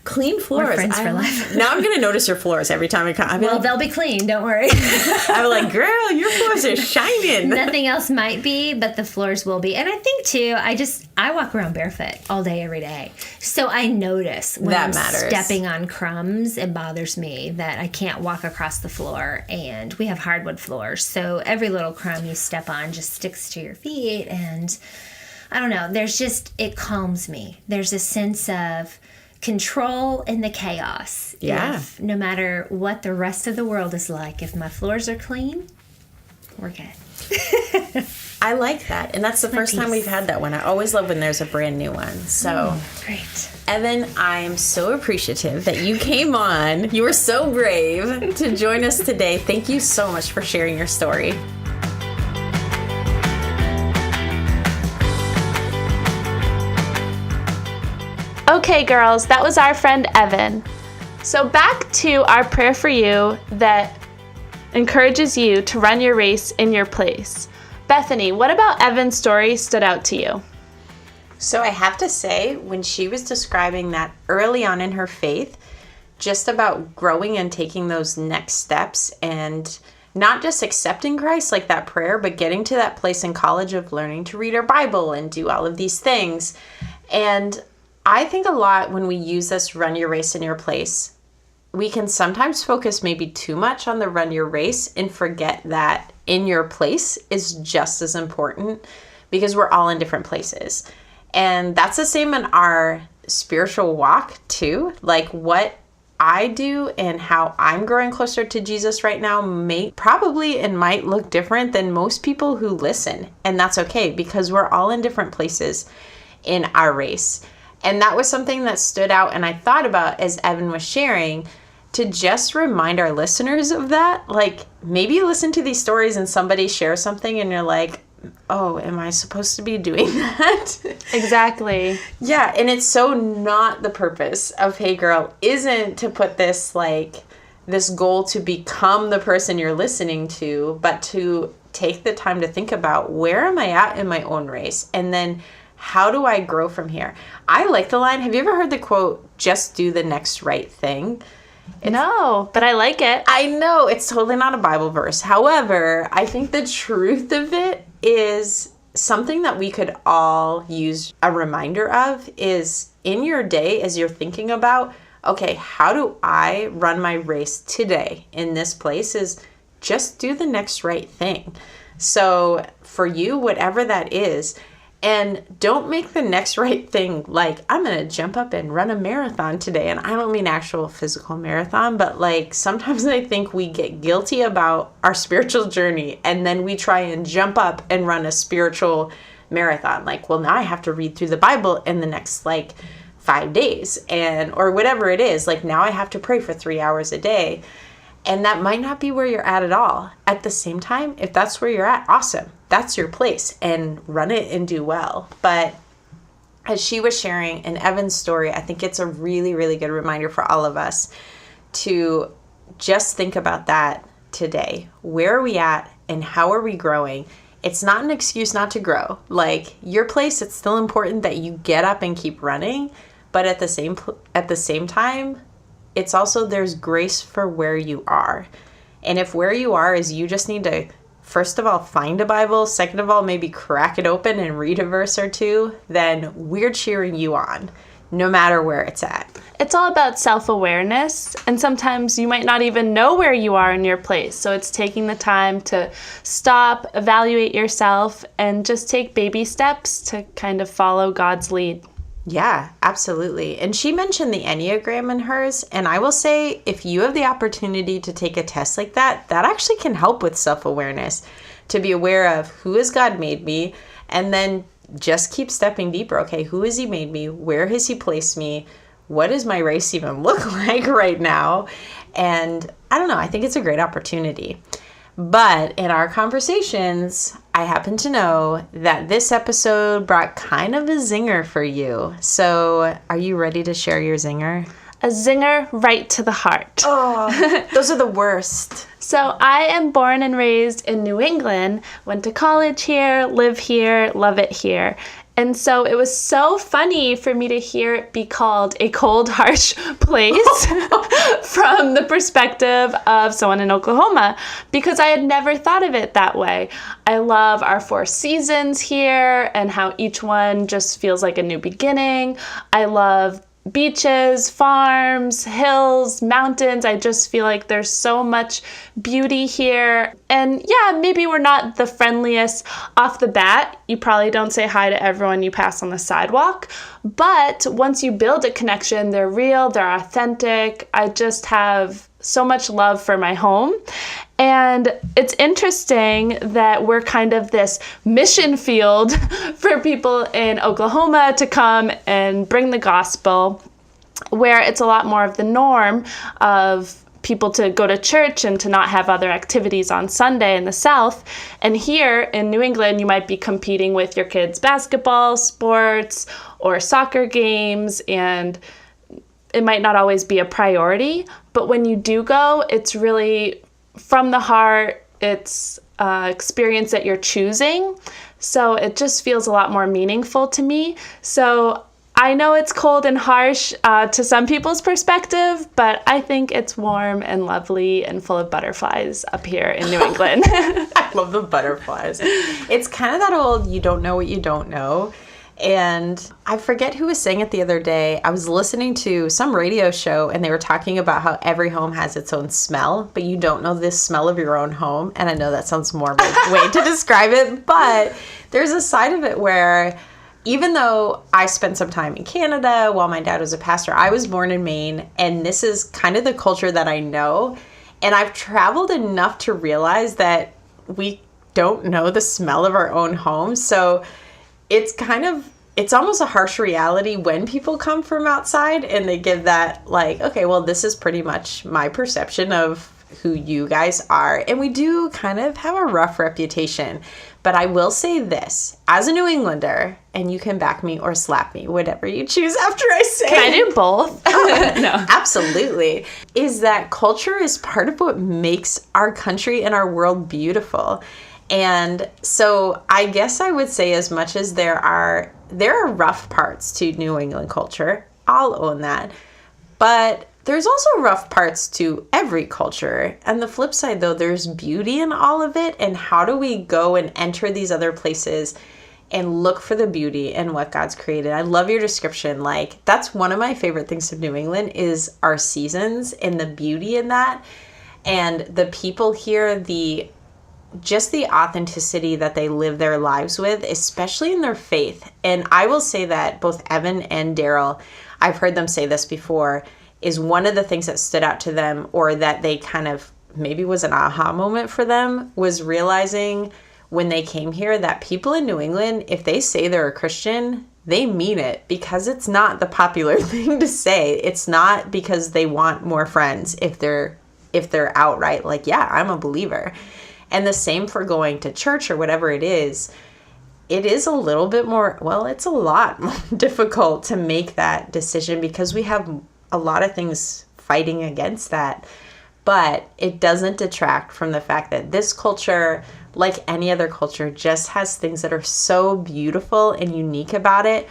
Clean floors. We're friends for life. Now I'm going to notice your floors every time I come. Well, they'll be clean. Don't worry. I'm like, girl, your floors are shining. Nothing else might be, but the floors will be. And I think, too, I walk around barefoot all day, every day. So I notice when I'm stepping on crumbs, it bothers me that I can't walk across the floor. And we have hardwood floors. So every little crumb you step on just sticks to your feet. And I don't know. It calms me. There's a sense of control in the chaos. Yeah. No matter what the rest of the world is like, if my floors are clean, We're good. I like that. And that's the first time we've had that one. I always love when there's a brand new one. So, Great. Evan, I am so appreciative that you came on. You were so brave to join us today. Thank you so much for sharing your story. Okay, girls, that was our friend Evan. So back to our prayer for you that encourages you to run your race in your place. Bethany, what about Evan's story stood out to you? So I have to say, when she was describing that early on in her faith, just about growing and taking those next steps and not just accepting Christ like that prayer, but getting to that place in college of learning to read our Bible and do all of these things. And I think a lot when we use this run your race in your place, we can sometimes focus maybe too much on the run your race and forget that in your place is just as important because we're all in different places. And that's the same in our spiritual walk too. Like what I do and how I'm growing closer to Jesus right now might look different than most people who listen. And that's okay because we're all in different places in our race. And that was something that stood out and I thought about as Evan was sharing, to just remind our listeners of that. Like maybe you listen to these stories and somebody shares something and you're like, oh, am I supposed to be doing that? Exactly. Yeah, and it's so not the purpose of Hey Girl isn't to put this goal to become the person you're listening to, but to take the time to think about where am I at in my own race? And then how do I grow from here? I like the line. Have you ever heard the quote, just do the next right thing? No, but I like it. I know, it's totally not a Bible verse. However, I think the truth of it is something that we could all use a reminder of is in your day as you're thinking about, okay, how do I run my race today in this place is just do the next right thing. So for you, whatever that is, and don't make the next right thing like, I'm going to jump up and run a marathon today. And I don't mean actual physical marathon, but like sometimes I think we get guilty about our spiritual journey and then we try and jump up and run a spiritual marathon. Like, well, now I have to read through the Bible in the next 5 days or whatever it is. Like now I have to pray for 3 hours a day. And that might not be where you're at all. At the same time, if that's where you're at, awesome. That's your place and run it and do well. But as she was sharing in Evan's story, I think it's a really, really good reminder for all of us to just think about that today. Where are we at and how are we growing? It's not an excuse not to grow. Like your place, it's still important that you get up and keep running. But at the same time, it's also there's grace for where you are. And if where you are is you just need to, first of all, find a Bible, second of all, maybe crack it open and read a verse or two, then we're cheering you on, no matter where it's at. It's all about self-awareness, and sometimes you might not even know where you are in your place. So it's taking the time to stop, evaluate yourself, and just take baby steps to kind of follow God's lead. Yeah, absolutely. And she mentioned the Enneagram in hers. And I will say, if you have the opportunity to take a test like that, that actually can help with self-awareness, to be aware of who has God made me, and then just keep stepping deeper. Okay, who has he made me? Where has he placed me? What does my race even look like right now? And I don't know, I think it's a great opportunity. But in our conversations, I happen to know that this episode brought kind of a zinger for you. So are you ready to share your zinger? A zinger right to the heart. Oh, those are the worst. So I am born and raised in New England, went to college here, live here, love it here. And so it was so funny for me to hear it be called a cold, harsh place from the perspective of someone in Oklahoma, because I had never thought of it that way. I love our 4 seasons here and how each one just feels like a new beginning. I love beaches, farms, hills, mountains. I just feel like there's so much beauty here. And yeah, maybe we're not the friendliest off the bat. You probably don't say hi to everyone you pass on the sidewalk. But once you build a connection, they're real, they're authentic. I just have so much love for my home. And it's interesting that we're kind of this mission field for people in Oklahoma to come and bring the gospel, where it's a lot more of the norm of people to go to church and to not have other activities on Sunday in the South. And here in New England, you might be competing with your kids' basketball, sports, or soccer games, and it might not always be a priority. But when you do go, it's really from the heart. It's an experience that you're choosing. So it just feels a lot more meaningful to me. So I know it's cold and harsh to some people's perspective, but I think it's warm and lovely and full of butterflies up here in New England. I love the butterflies. It's kind of that old, you don't know what you don't know. And I forget who was saying it the other day. I was listening to some radio show and they were talking about how every home has its own smell, but you don't know the smell of your own home. And I know that sounds morbid way to describe it, but there's a side of it where even though I spent some time in Canada while my dad was a pastor, I was born in Maine, and this is kind of the culture that I know. And I've traveled enough to realize that we don't know the smell of our own home. So it's almost a harsh reality when people come from outside and they give that like, okay, well, this is pretty much my perception of who you guys are. And we do kind of have a rough reputation. But I will say this, as a New Englander, and you can back me or slap me, whatever you choose after I say. Can I do both? No. Absolutely. Is that culture is part of what makes our country and our world beautiful. And so I guess I would say as much as there are rough parts to New England culture, I'll own that. But there's also rough parts to every culture. And the flip side, though, there's beauty in all of it. And how do we go and enter these other places and look for the beauty in what God's created? I love your description. Like, that's one of my favorite things of New England is our seasons and the beauty in that. And the people here, just the authenticity that they live their lives with, especially in their faith. And I will say that both Evan and Daryl, I've heard them say this before, is one of the things that stood out to them, or that they kind of maybe was an aha moment for them, was realizing when they came here that people in New England, if they say they're a Christian, they mean it, because it's not the popular thing to say. It's not because they want more friends if they're outright like, yeah, I'm a believer. And the same for going to church or whatever it is. It is a little bit more, well, it's a lot more difficult to make that decision because we have a lot of things fighting against that. But it doesn't detract from the fact that this culture, like any other culture, just has things that are so beautiful and unique about it.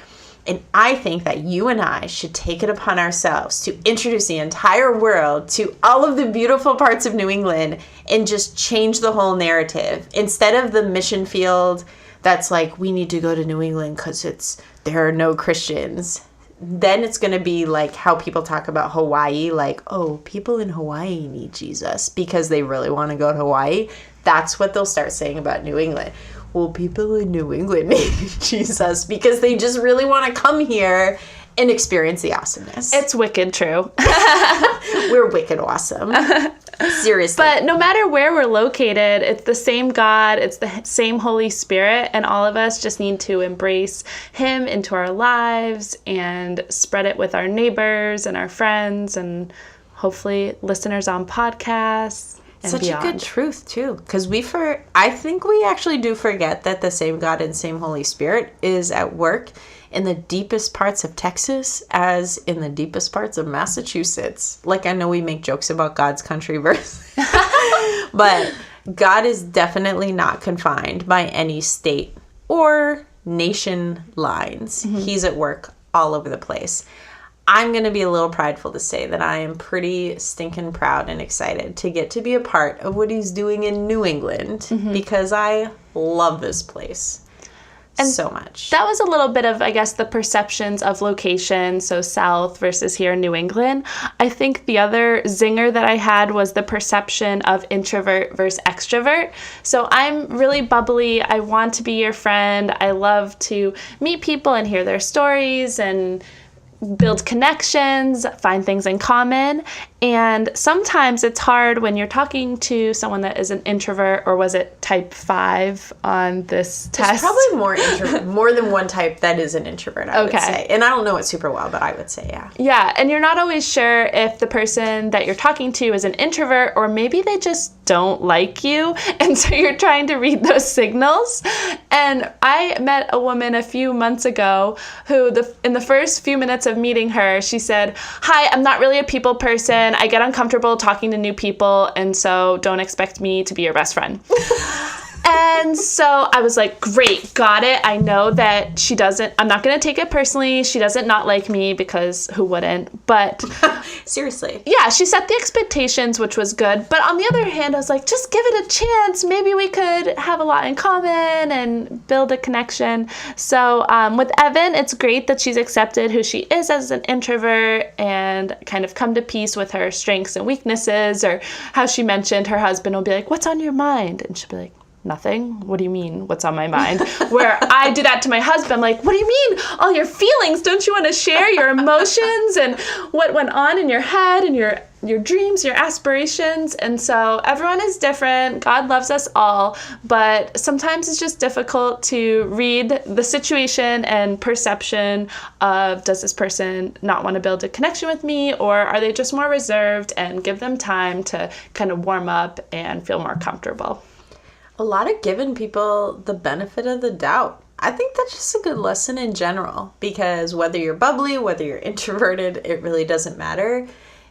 And I think that you and I should take it upon ourselves to introduce the entire world to all of the beautiful parts of New England and just change the whole narrative. Instead of the mission field that's like, we need to go to New England because there are no Christians. Then it's going to be like how people talk about Hawaii, like, oh, people in Hawaii need Jesus because they really want to go to Hawaii. That's what they'll start saying about New England. Well, people in New England need Jesus because they just really want to come here and experience the awesomeness. It's wicked true. We're wicked awesome. Seriously. But no matter where we're located, it's the same God, it's the same Holy Spirit, and all of us just need to embrace Him into our lives and spread it with our neighbors and our friends and hopefully listeners on podcasts. Such beyond. a good truth, too, because I think we actually do forget that the same God and same Holy Spirit is at work in the deepest parts of Texas as in the deepest parts of Massachusetts. Like, I know we make jokes about God's country verse, but God is definitely not confined by any state or nation lines. Mm-hmm. He's at work all over the place. I'm going to be a little prideful to say that I am pretty stinking proud and excited to get to be a part of what He's doing in New England, mm-hmm. because I love this place so much. That was a little bit of, I guess, the perceptions of location, so South versus here in New England. I think the other zinger that I had was the perception of introvert versus extrovert. So I'm really bubbly. I want to be your friend. I love to meet people and hear their stories and build connections, find things in common. And sometimes it's hard when you're talking to someone that is an introvert, or was it type 5 on this test? There's probably more than one type that is an introvert, I would say. And I don't know it super well, but I would say, yeah. Yeah, and you're not always sure if the person that you're talking to is an introvert, or maybe they just don't like you, and so you're trying to read those signals. And I met a woman a few months ago who, in the first few minutes of meeting her, she said, "Hi, I'm not really a people person. I get uncomfortable talking to new people, and so don't expect me to be your best friend." And so I was like, great, got it. I know that I'm not going to take it personally. She doesn't not like me, because who wouldn't? But seriously. Yeah, she set the expectations, which was good. But on the other hand, I was like, just give it a chance. Maybe we could have a lot in common and build a connection. So with Evan, it's great that she's accepted who she is as an introvert and kind of come to peace with her strengths and weaknesses, or how she mentioned her husband will be like, "What's on your mind?" And she'll be like, "Nothing. What do you mean? What's on my mind?" Where I do that to my husband, like, "What do you mean? All your feelings? Don't you want to share your emotions and what went on in your head and your dreams, your aspirations?" And so everyone is different. God loves us all, but sometimes it's just difficult to read the situation and perception of, does this person not want to build a connection with me, or are they just more reserved, and give them time to kind of warm up and feel more comfortable. A lot of giving people the benefit of the doubt. I think that's just a good lesson in general, because whether you're bubbly, whether you're introverted, it really doesn't matter.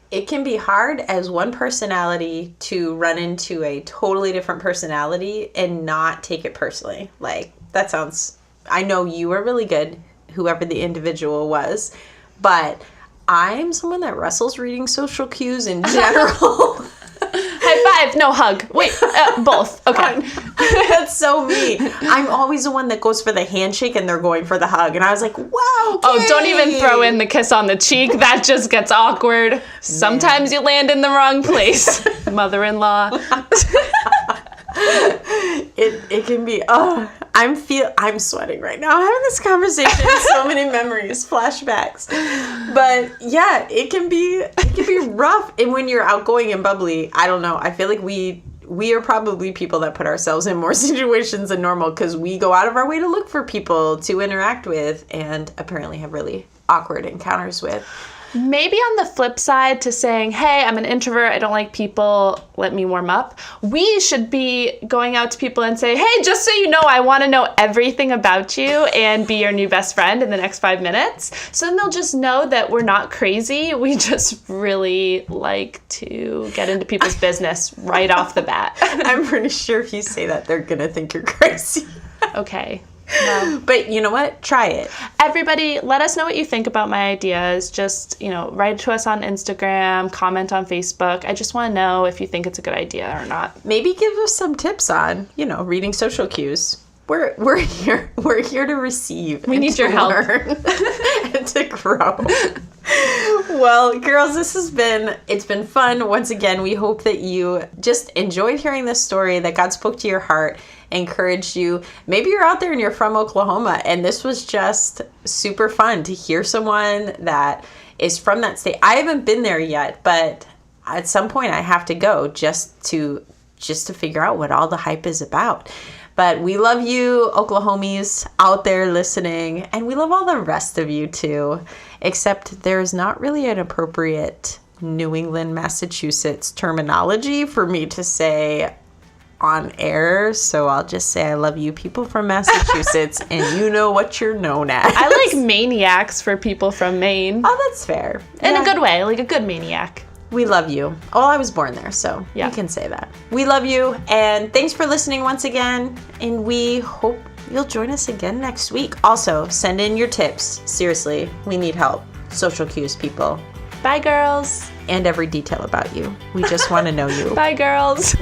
It can be hard as one personality to run into a totally different personality and not take it personally. Like, I know you were really good, whoever the individual was, but I'm someone that wrestles reading social cues in general. High five, no hug. Wait, both. Okay. That's so me. I'm always the one that goes for the handshake and they're going for the hug. And I was like, wow. Okay. Oh, don't even throw in the kiss on the cheek. That just gets awkward. Sometimes you land in the wrong place. Mother-in-law. It can be, I'm sweating right now. I'm having this conversation, so many memories, flashbacks. But yeah, it can be rough. And when you're outgoing and bubbly, I don't know. I feel like we are probably people that put ourselves in more situations than normal, because we go out of our way to look for people to interact with, and apparently have really awkward encounters with. Maybe on the flip side to saying, "Hey, I'm an introvert, I don't like people, let me warm up," we should be going out to people and say, "Hey, just so you know, I want to know everything about you and be your new best friend in the next 5 minutes." So then they'll just know that we're not crazy. We just really like to get into people's business right off the bat. I'm pretty sure if you say that, they're going to think you're crazy. Okay. Well, but you know what? Try it. Everybody, let us know what you think about my ideas. Just, write to us on Instagram, comment on Facebook. I just want to know if you think it's a good idea or not. Maybe give us some tips on, reading social cues. We're here to receive. We need your help and to grow. Well, girls, it's been fun. Once again, we hope that you just enjoyed hearing this story, that God spoke to your heart, encouraged you. Maybe you're out there and you're from Oklahoma, and this was just super fun to hear someone that is from that state. I haven't been there yet, but at some point I have to go just to figure out what all the hype is about. But we love you, Oklahomies out there listening, and we love all the rest of you too, except there's not really an appropriate New England, Massachusetts terminology for me to say on air, so I'll just say I love you people from Massachusetts, and you know what you're known as. I like maniacs for people from Maine. Oh, that's fair. In a good way, like a good maniac. We love you. Well, I was born there, so we can say that. We love you, and thanks for listening once again, and we hope you'll join us again next week. Also, send in your tips. Seriously, we need help. Social cues, people. Bye, girls. And every detail about you. We just want to know you. Bye, girls.